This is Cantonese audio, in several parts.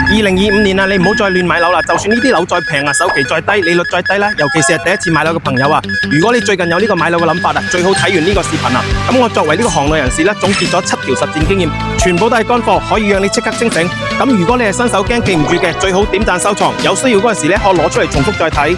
2025年啊，你唔好再亂買樓啦。就算呢啲樓再平啊，首期再低，利率再低啦，尤其是係第一次買樓嘅朋友啊，如果你最近有呢個買樓嘅諗法啊，最好睇完呢個視頻啊。咁我作為呢個行內人士咧，總結咗7條實戰經驗，全部都係乾貨，可以讓你即刻清醒。咁如果你係新手驚記唔住嘅，最好點讚收藏，有需要嗰陣時咧，可攞出嚟重複再睇。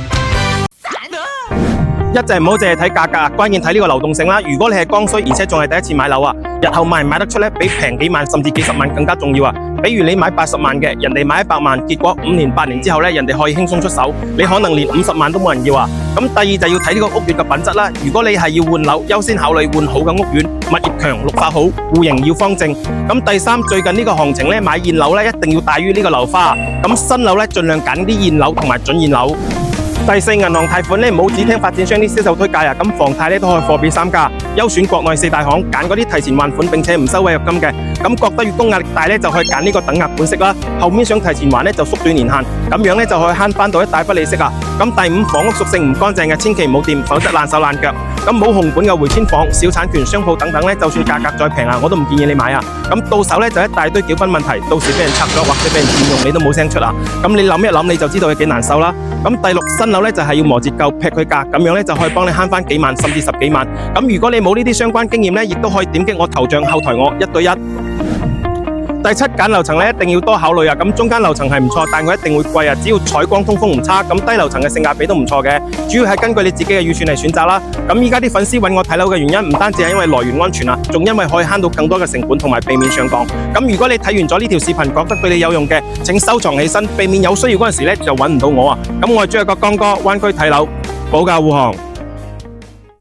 一就唔好淨係睇價格啊，關鍵睇呢個流動性啦。如果你係剛需，而且仲係第一次買樓啊，日後賣唔賣得出呢？比平幾萬甚至幾十萬更加重要啊。比如你買80萬嘅，人哋買100萬，結果5年8年之後呢，人哋可以輕鬆出手，你可能連50萬都冇人要啊。咁第二就要睇呢個屋苑嘅品質啦。如果你係要換樓，優先考慮換好嘅屋苑，物業強、綠化好、戶型要方正。咁第三，最近呢個行情呢，買現樓呢一定要大於呢個樓花。咁新樓呢，盡量揀啲現樓同埋準現樓。第四，銀行貸款咧，唔好只聽發展商啲銷售推介啊，咁房貸咧都可以貨比三家，優選國內4大行，揀嗰啲提前還款並且唔收違約金嘅。咁覺得月供壓力大咧，就可以揀呢個等額本息啦。後面想提前還咧，就縮短年限，咁樣咧就可以慳翻到一大筆利息啊。咁第5，房屋屬性唔乾淨嘅，千祈唔好掂，否則爛手爛腳。咁冇紅本嘅回遷房、小產權、商鋪等等咧，就算價格再平啊，我都唔建議你買啊。咁到手咧就一大堆繳分問題，到時俾人拆咗或者俾人佔用，你都冇聲出啊。咁你諗一諗你就知道有幾難受啦。咁第6，新樓咧就係要磨折舊劈佢價，咁樣咧就可以幫你慳翻幾萬甚至10幾萬。咁如果你冇呢啲相關經驗咧，亦都可以點擊我頭像後台我1對1。第7，揀樓層咧一定要多考慮啊！咁中間樓層係唔錯，但佢一定會貴啊！只要採光通風唔差，咁低樓層嘅性價比都唔錯嘅。主要係根據你自己嘅預算嚟選擇啦。咁依家啲粉絲揾我睇樓嘅原因，唔單止係因為來源安全啊，仲因為可以慳到更多嘅成本同埋避免上當。咁如果你睇完咗呢條視頻，覺得對你有用嘅，請收藏起身，避免有需要嗰陣時咧就揾唔到我啊！咁我係朱一個江哥，灣區睇樓，保駕護航。